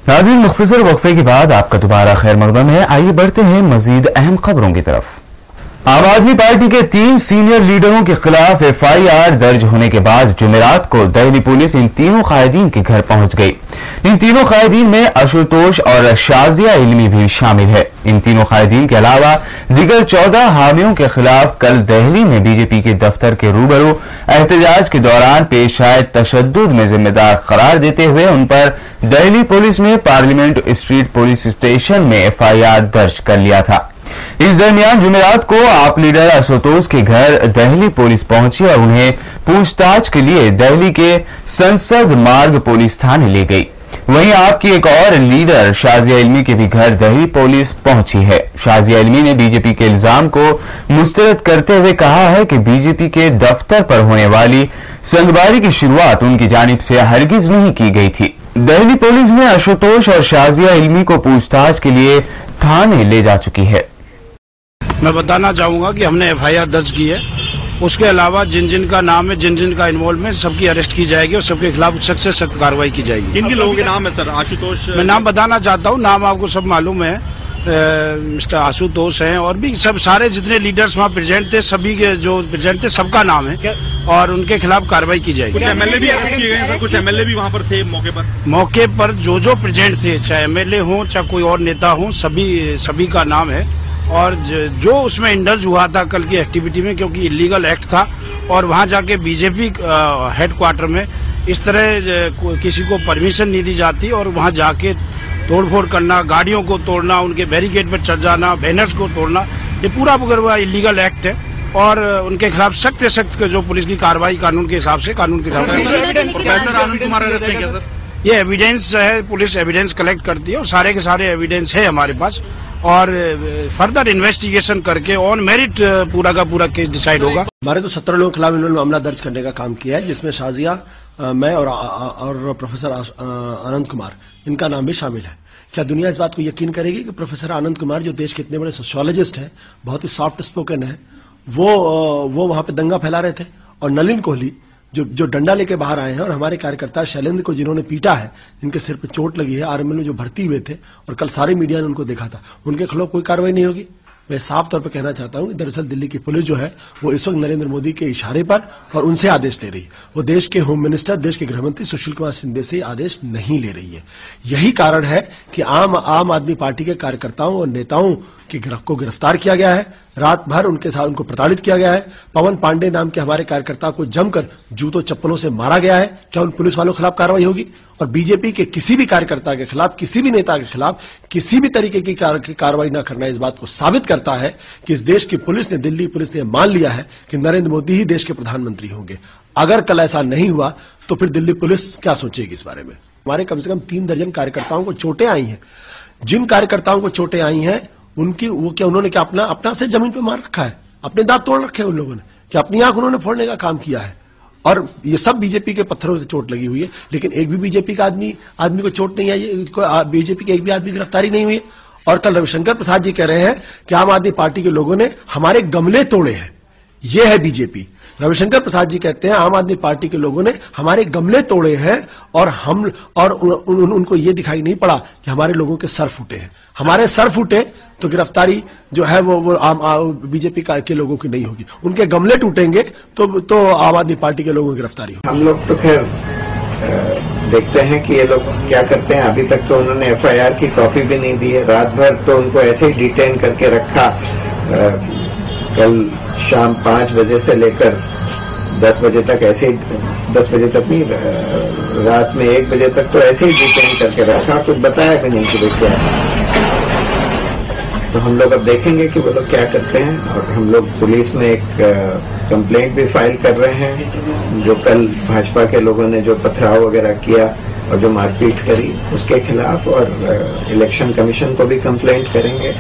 नाज़रीन, मुख्तसर वक्फे के बाद आपका दोबारा खैर मकदम है। आइए बढ़ते हैं मजीद अहम खबरों की तरफ। आम आदमी पार्टी के 3 सीनियर लीडरों के खिलाफ FIR दर्ज होने के बाद जुमेरात को दिल्ली पुलिस इन तीनों कायदीन के घर पहुंच गई। इन तीनों कायदीन में आशुतोष और शाजिया इल्मी भी शामिल है। इन तीनों कायदीन के अलावा दीगर 14 हामियों के खिलाफ कल दिल्ली में बीजेपी के दफ्तर के रूबरू एहतजाज के दौरान पेश आए तशद्दुद में जिम्मेदार करार देते हुए उन पर दिल्ली पुलिस ने पार्लियामेंट स्ट्रीट पुलिस स्टेशन में FIR दर्ज कर लिया था। इस दरमियान जुमेरात को आप लीडर आशुतोष के घर दिल्ली पुलिस पहुंची और उन्हें पूछताछ के लिए दिल्ली के संसद मार्ग पुलिस थाने ले गई। वहीं आपकी एक और लीडर शाजिया इल्मी के भी घर दिल्ली पुलिस पहुंची है। शाजिया इल्मी ने बीजेपी के इल्जाम को मुस्तरद करते हुए कहा है कि बीजेपी के दफ्तर पर होने वाली संगबारी की शुरुआत उनकी जानिब से हरगिज नहीं की गई थी। दिल्ली पुलिस ने आशुतोष और शाजिया इल्मी को पूछताछ के लिए थाने ले जा चुकी है। मैं बताना चाहूंगा कि हमने FIR दर्ज की है। उसके अलावा जिन जिन का नाम है, जिन जिन का इन्वॉल्वमेंट, सबकी अरेस्ट की जाएगी और सबके खिलाफ सख्त से सख्त कार्रवाई की जाएगी। किन किन लोगों के नाम है सर? आशुतोष, मैं नाम बताना चाहता हूँ, नाम आपको सब मालूम है। मिस्टर आशुतोष हैं और भी सब सारे जितने लीडर्स वहाँ प्रेजेंट थे, सभी के जो प्रेजेंट थे सबका नाम है और उनके खिलाफ कार्रवाई की जाएगी। कुछ MLA भी अरेस्ट किए गए हैं सर? कुछ MLA भी वहाँ पर थे मौके पर जो प्रेजेंट थे, चाहे MLA हो चाहे कोई और नेता हो, सभी का नाम है। और जो उसमें इंडल्ज हुआ था कल की एक्टिविटी में, क्योंकि इलीगल एक्ट था और वहां जाके बीजेपी हेडक्वार्टर में इस तरह किसी को परमिशन नहीं दी जाती और वहां जाके तोड़फोड़ करना, गाड़ियों को तोड़ना, उनके बैरिकेड पर चढ़ जाना, बैनर्स को तोड़ना, ये पूरा हुआ इलीगल एक्ट है और उनके खिलाफ सख्त से सख्त जो पुलिस की कार्रवाई कानून के हिसाब से प्रोफेसर आनंद कुमार अरेस्ट है क्या सर? ये एविडेंस है, पुलिस एविडेंस कलेक्ट करती है और सारे के सारे एविडेंस है हमारे पास और फर्दर इन्वेस्टिगेशन करके ऑन मेरिट पूरा का पूरा केस डिसाइड होगा। हमारे तो 17 लोगों के खिलाफ इन्होंने मामला दर्ज करने का काम किया है, जिसमें शाजिया, मैं और प्रोफेसर आनंद कुमार, इनका नाम भी शामिल है। क्या दुनिया इस बात को यकीन करेगी कि प्रोफेसर आनंद कुमार, जो देश के इतने बड़े सोशियोलॉजिस्ट हैं, बहुत ही सॉफ्ट स्पोकन है, वो वहां पे दंगा फैला रहे थे और नलिन कोहली जो डंडा लेके बाहर आए हैं और हमारे कार्यकर्ता शैलेंद्र को जिन्होंने पीटा है, जिनके सिर पे चोट लगी है, आर्मी में जो भर्ती हुए थे और कल सारे मीडिया ने उनको देखा था, उनके खिलाफ कोई कार्रवाई नहीं होगी। मैं साफ तौर पर कहना चाहता हूं कि दरअसल दिल्ली की पुलिस जो है वो इस वक्त नरेंद्र मोदी के इशारे पर और उनसे आदेश ले रही है। वो देश के होम मिनिस्टर, देश के गृहमंत्री सुशील कुमार शिंदे से आदेश नहीं ले रही है। यही कारण है कि आम आदमी पार्टी के कार्यकर्ताओं और नेताओं को गिरफ्तार किया गया है। रात भर उनके साथ उनको प्रताड़ित किया गया है। पवन पांडे नाम के हमारे कार्यकर्ता को जमकर जूतों चप्पलों से मारा गया है। क्या उन पुलिस वालों के खिलाफ कार्रवाई होगी? और बीजेपी के किसी भी कार्यकर्ता के खिलाफ, किसी भी नेता के खिलाफ किसी भी तरीके की कार्रवाई न करना इस बात को साबित करता है कि इस देश की पुलिस ने, दिल्ली पुलिस ने मान लिया है कि नरेंद्र मोदी ही देश के प्रधानमंत्री होंगे। अगर कल ऐसा नहीं हुआ तो फिर दिल्ली पुलिस क्या सोचेगी इस बारे में? हमारे कम से कम 3 दर्जन कार्यकर्ताओं को चोटें आई हैं। जिन कार्यकर्ताओं को चोटें आई हैं उन्होंने क्या अपना से जमीन पे मार रखा है? अपने दांत तोड़ रखे हैं उन लोगों ने? क्या अपनी आंख उन्होंने फोड़ने का काम किया है? और ये सब बीजेपी के पत्थरों से चोट लगी हुई है, लेकिन एक भी बीजेपी का आदमी को चोट नहीं आई, बीजेपी के एक भी आदमी की गिरफ्तारी नहीं हुई। और कल रविशंकर प्रसाद जी कह रहे हैं कि आम आदमी पार्टी के लोगों ने हमारे गमले तोड़े हैं। ये है बीजेपी। रविशंकर प्रसाद जी कहते हैं आम आदमी पार्टी के लोगों ने हमारे गमले तोड़े हैं और उनको ये दिखाई नहीं पड़ा कि हमारे लोगों के सर फूटे हैं। हमारे सर फूटे तो गिरफ्तारी जो है वो बीजेपी के लोगों की नहीं होगी। उनके गमले टूटेंगे तो आम आदमी पार्टी के लोगों की गिरफ्तारी होगी। हम लोग तो खैर देखते हैं कि ये लोग क्या करते हैं। अभी तक तो उन्होंने FIR की कॉपी भी नहीं दी है। रात भर तो उनको ऐसे ही डिटेन करके रखा। कल शाम 5 बजे से लेकर 10 बजे तक ऐसे ही, 10 बजे तक नहीं, रात में 1 बजे तक तो ऐसे ही डिटेन करके रखा, कुछ बताया भी नहीं कि भाई क्या है। तो हम लोग अब देखेंगे कि वो लोग क्या करते हैं। और हम लोग पुलिस में एक कंप्लेंट भी फाइल कर रहे हैं, जो कल भाजपा के लोगों ने जो पथराव वगैरह किया और जो मारपीट करी उसके खिलाफ, और इलेक्शन कमीशन को भी कंप्लेंट करेंगे,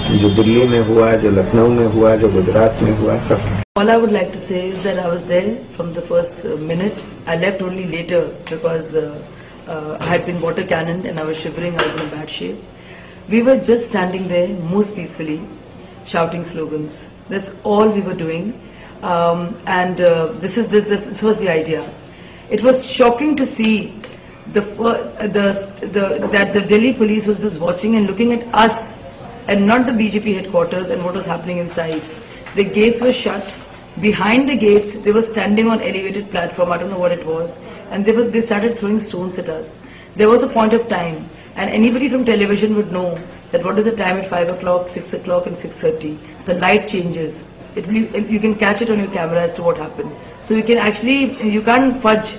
जो दिल्ली में हुआ, जो लखनऊ में हुआ, जो गुजरात में हुआ, सब। All I would like to say is that I was there from the first minute. I left only later because I had been water cannoned and I was shivering. I was in a bad shape. We were just standing there most peacefully, shouting slogans. That's all we were doing, and this was the idea. It was shocking to see that the Delhi police was just watching and looking at us and not the BJP headquarters and what was happening inside. The gates were shut. Behind the gates, they were standing on elevated platform, I don't know what it was, and they started throwing stones at us. There was a point of time, and anybody from television would know that what is the time at 5 o'clock, 6 o'clock and 6:30. The light changes. You can catch it on your camera as to what happened. So you can actually, you can't fudge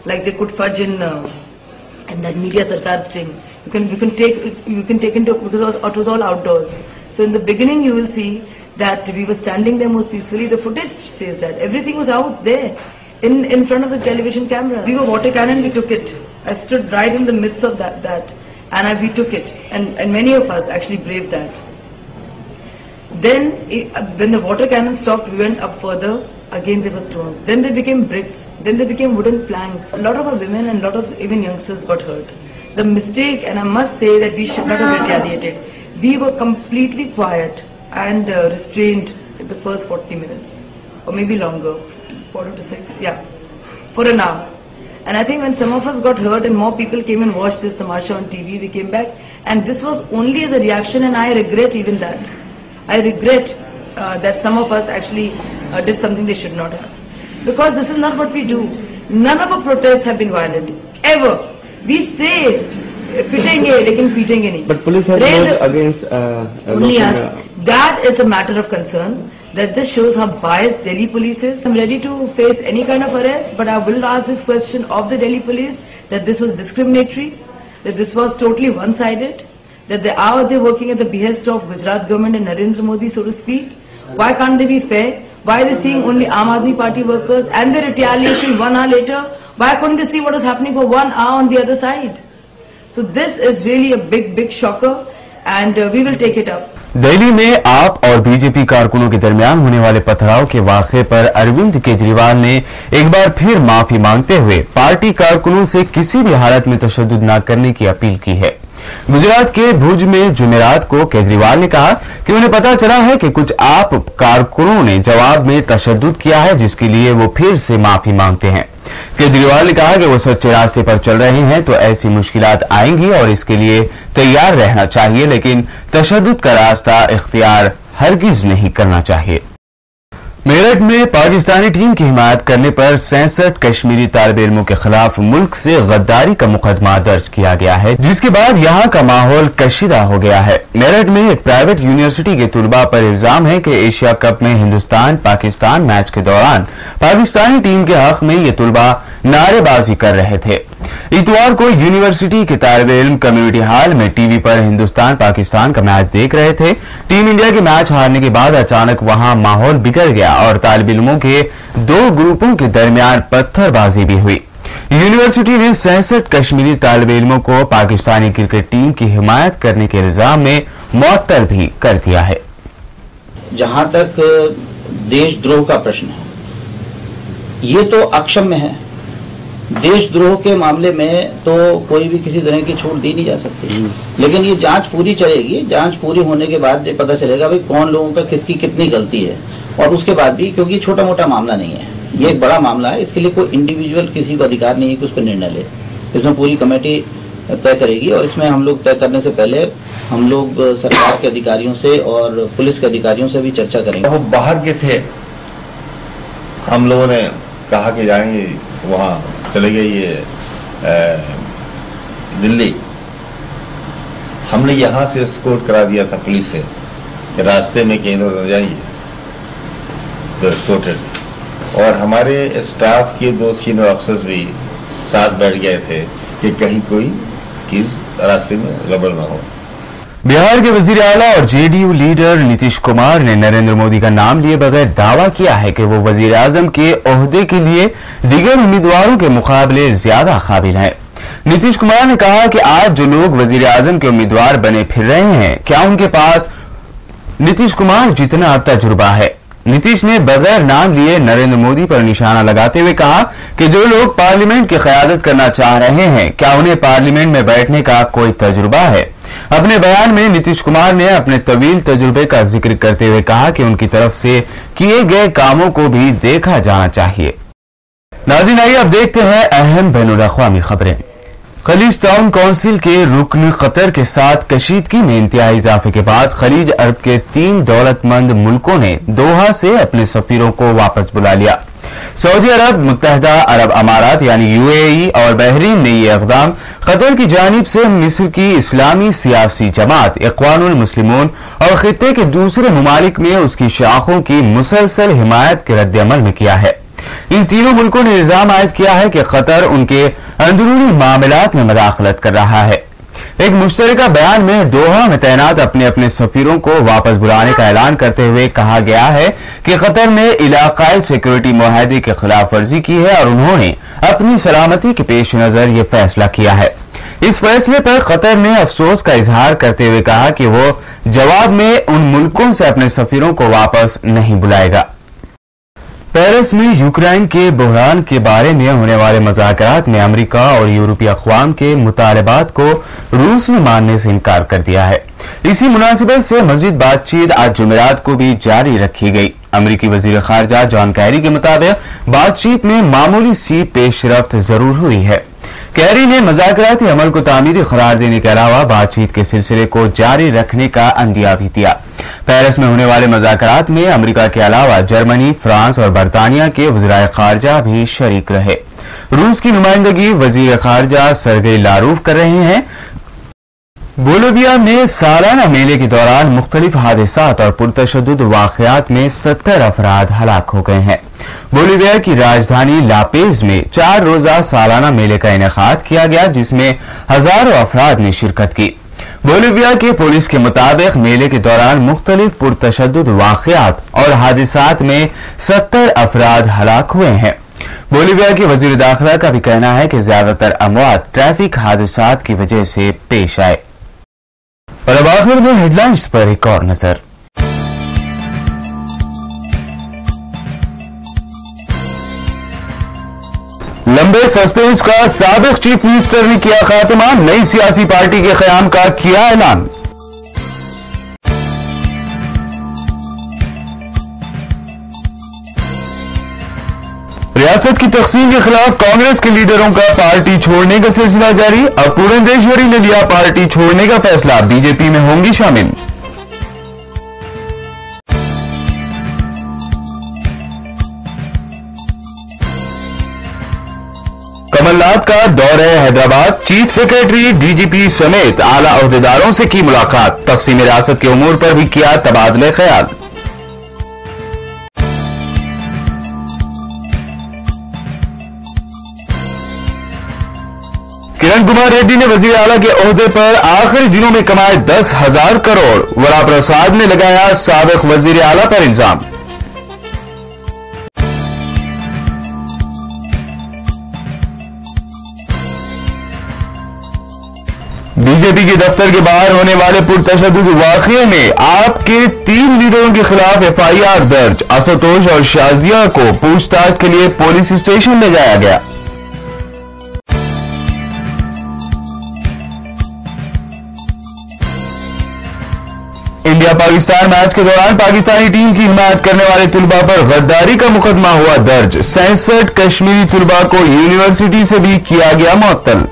like they could fudge in that media Sarkar sting. You can take into, because it was all outdoors. So in the beginning you will see that we were standing there most peacefully. The footage says that everything was out there in front of the television camera. We were water cannon, we took it. I stood right in the midst of that and we took it, and many of us actually braved that. Then when the water cannon stopped, we went up further. Again there were stones. Then they became bricks. Then they became wooden planks. A lot of our women and a lot of even youngsters got hurt. The mistake, and I must say that we should not have retaliated. We were completely quiet and restrained in the first 40 minutes, or maybe longer, 4 to 6, yeah, for an hour. And I think when some of us got hurt and more people came and watched this tamasha on TV, we came back, and this was only as a reaction, and I regret even that. I regret that some of us actually did something they should not have. Because this is not what we do. None of our protests have been violent, ever. We say, pitenge, lekin pitenge nahi. But police has moved against only us. That is a matter of concern. That just shows how biased Delhi police is. I'm ready to face any kind of arrest, but I will ask this question of the Delhi police, that this was discriminatory, that this was totally one-sided, that they are working at the behest of Gujarat government and Narendra Modi, so to speak. Why can't they be fair? Why are they seeing only Aam Aadmi Party workers and the retaliation 1 hour later? Why couldn't they see what was happening for 1 hour on the other side? So this is really a big shocker, and we will take it up. Delhi में आप और BJP कारकुनों के दरमियान होने वाले पथराव के वाक़े पर अरविंद केजरीवाल ने एक बार फिर माफी मांगते हुए पार्टी कारकुनों से किसी भी हालत में तशद्दुद न करने की अपील की है। गुजरात के भुज में जुमेरात को केजरीवाल ने कहा कि उन्हें पता चला है कि कुछ आप कारकुनों ने जवाब में तशद्दुद किया है, जिसके लिए वो फिर से माफी मांगते हैं। केजरीवाल ने कहा कि वो सच्चे रास्ते पर चल रहे हैं, तो ऐसी मुश्किलात आएंगी और इसके लिए तैयार रहना चाहिए, लेकिन तशद्दुद का रास्ता इख्तियार हरगिज नहीं करना चाहिए। मेरठ में पाकिस्तानी टीम की हिमायत करने पर 66 कश्मीरी तालिब इल्मों के खिलाफ मुल्क से गद्दारी का मुकदमा दर्ज किया गया है, जिसके बाद यहां का माहौल कशीदा हो गया है। मेरठ में एक प्राइवेट यूनिवर्सिटी के तुलबा पर इल्जाम है कि एशिया कप में हिंदुस्तान पाकिस्तान मैच के दौरान पाकिस्तानी टीम के हक में ये तुलबा नारेबाजी कर रहे थे। इतवार को यूनिवर्सिटी के तालिब इल्म कम्युनिटी हॉल में टीवी पर हिंदुस्तान पाकिस्तान का मैच देख रहे थे। टीम इंडिया के मैच हारने के बाद अचानक वहां माहौल बिगड़ गया और तालिब इल्मों के 2 ग्रुपों के दरमियान पत्थरबाजी भी हुई। यूनिवर्सिटी ने 66 कश्मीरी तालिब इल्मों को पाकिस्तानी क्रिकेट टीम की हिमायत करने के इल्जाम में मुअत्तल भी कर दिया है। जहां तक देशद्रोह का प्रश्न है, ये तो अक्षम्य है। देशद्रोह के मामले में तो कोई भी किसी तरह की छूट दी नहीं जा सकती, लेकिन ये जांच पूरी चलेगी। जांच पूरी होने के बाद ये पता चलेगा भाई कौन लोगों का किसकी कितनी गलती है, और उसके बाद भी, क्योंकि छोटा मोटा मामला नहीं है, ये एक बड़ा मामला है, इसके लिए कोई इंडिविजुअल किसी को अधिकार नहीं है कि उस पर निर्णय ले। इसमें पूरी कमेटी तय करेगी, और इसमें हम लोग तय करने से पहले हम लोग सरकार के अधिकारियों से और पुलिस के अधिकारियों से भी चर्चा करेंगे। वो बाहर के थे, हम लोगों ने कहा कि जाएंगे, वहाँ चले गए ये दिल्ली। हमने यहाँ से एस्कॉर्ट करा दिया था पुलिस से कि रास्ते में कहीं न जाइए, तो एस्कॉर्टेड। और हमारे स्टाफ के 2 सीनियर अफसर्स भी साथ बैठ गए थे कि कहीं कोई चीज रास्ते में गड़बड़ ना हो। बिहार के वजीर आला और जेडीयू लीडर नीतीश कुमार ने नरेंद्र मोदी का नाम लिए बगैर दावा किया है कि वो वजीर आजम के ओहदे के लिए दीगर उम्मीदवारों के मुकाबले ज्यादा काबिल हैं। नीतीश कुमार ने कहा कि आज जो लोग वजीर आजम के उम्मीदवार बने फिर रहे हैं, क्या उनके पास नीतीश कुमार जितना तजुर्बा है? नीतीश ने बगैर नाम लिए नरेंद्र मोदी पर निशाना लगाते हुए कहा कि जो लोग पार्लियामेंट की क़यादत करना चाह रहे हैं, क्या उन्हें पार्लियामेंट में बैठने का कोई तजुर्बा है? अपने बयान में नीतीश कुमार ने अपने तवील तजुर्बे का जिक्र करते हुए कहा कि उनकी तरफ से किए गए कामों को भी देखा जाना चाहिए। नाज़रीन, आइए अब देखते हैं अहम बैनुल-अक़वामी खबरें। खलीज टाउन काउंसिल के रुकन कतर के साथ कशीदगी में इंतहाई इजाफे के बाद खलीज अरब के 3 दौलतमंद मुल्कों ने दोहा से अपने सफीरों को वापस बुला लिया। सऊदी अरब, मुत्तहदा अरब अमारात यानी यूएई और बहरीन ने यह इक़दाम कतर की जानिब से मिस्र की इस्लामी सियासी जमात इख्वानुल मुस्लिमून और खित्ते के दूसरे ममालिक में उसकी शाखों की मुसलसल हिमायत के रद्द-ए-अमल में किया है। इन तीनों मुल्कों ने इल्जाम आयद किया है कि कतर उनके अंदरूनी मामलात में मदाखलत कर रहा है। एक मुश्तरका बयान में दोहा में तैनात अपने अपने सफीरों को वापस बुलाने का ऐलान करते हुए कहा गया है कि कतर ने इलाकाई सिक्योरिटी मुआहदे की खिलाफ वर्जी की है और उन्होंने अपनी सलामती के पेश नजर यह फैसला किया है। इस फैसले पर कतर ने अफसोस का इजहार करते हुए कहा कि वो जवाब में उन मुल्कों से अपने सफीरों को वापस नहीं बुलाएगा। पेरिस में यूक्रेन के बहरान के बारे में होने वाले मुज़ाकरात में अमेरिका और यूरोपीय अक़वाम के मुतालबात को रूस ने मानने से इनकार कर दिया है। इसी मुनासिबत से मज़ीद बातचीत आज जुमेरात को भी जारी रखी गई। अमेरिकी वज़ीर ख़ारिजा जॉन कैरी के मुताबिक बातचीत में मामूली सी पेशरफ्त जरूर हुई है। कैरी ने मुज़ाकराती अमल को तामीरी करार देने के अलावा बातचीत के सिलसिले को जारी रखने का अंदिया भी दिया। पेरिस में होने वाले मुज़ाकरात में अमेरिका के अलावा जर्मनी, फ्रांस और बरतानिया के वज़ीराए ख़ारिजा भी शरीक रहे। रूस की नुमाइंदगी वज़ीर ख़ारिजा सरगेई लारूफ कर रहे हैं। बोलिविया में सालाना मेले के दौरान मुख्तलिफ हादसात और पुरतशद्दुद वाक़यात में 70 अफराद हलाक हो गए हैं। बोलिविया की राजधानी लापेज में 4 रोजा सालाना मेले का इनेकाद किया गया, जिसमें हजारों अफराद ने शिरकत की। बोलिविया के पुलिस के मुताबिक मेले के दौरान मुख्तलिफ पुरतशद्दुद वाक़यात और हादसात में 70 अफराद हलाक हुए हैं। बोलिविया के वज़ीर दाखिला का भी कहना है कि ज्यादातर अमवात ट्रैफिक हादसात की वजह से पेश आए। और अब आखिर में हेडलाइंस पर एक और नजर। लंबे सस्पेंस का साबिक चीफ मिनिस्टर ने किया खात्मा, नई सियासी पार्टी के क़याम का किया ऐलान। रियासत की तकसीम के खिलाफ कांग्रेस के लीडरों का पार्टी छोड़ने का सिलसिला जारी। अब पुरंदेश्वरी ने लिया पार्टी छोड़ने का फैसला, बीजेपी में होंगी शामिल। कमलनाथ का दौरे हैदराबाद, चीफ सेक्रेटरी, डीजीपी समेत आला अहदेदारों से की मुलाकात, तकसीम रियासत के उमूर पर भी किया तबादले ख्याल। किरण कुमार रेड्डी ने वजीर आला के ओहदे पर आखिरी दिनों में कमाए 10,000 करोड़, वरा प्रसाद ने लगाया साबिक वजीर आला पर इल्जाम। बीजेपी के दफ्तर के बाहर होने वाले पुरतशद्दुद वाक़ये में आपके 3 लीडरों के खिलाफ एफआईआर दर्ज, आशुतोष और शाजिया को पूछताछ के लिए पुलिस स्टेशन ले जाया गया। इंडिया पाकिस्तान मैच के दौरान पाकिस्तानी टीम की हिमायत करने वाले तुलबा पर गद्दारी का मुकदमा हुआ दर्ज, 67 कश्मीरी तुलबा को यूनिवर्सिटी से भी किया गया मुअत्तल।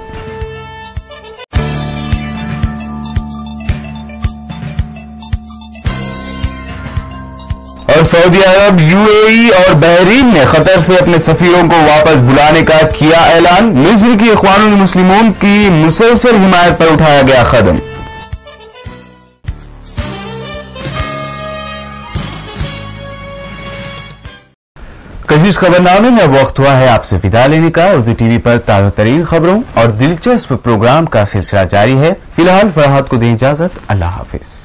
और सऊदी अरब, यूएई और बहरीन ने कतर से अपने सफीरों को वापस बुलाने का किया ऐलान। मिस्र की इख्वानुल मुस्लिमून की मुसलसल हिमायत पर उठाया गया कदम। कशिश खबरनामे में अब वक्त हुआ है आपसे विदा लेने का। उर्दू टीवी पर ताजा तरीन खबरों और दिलचस्प प्रोग्राम का सिलसिला जारी है। फिलहाल फरहाद को दें इजाजत। अल्लाह हाफिज।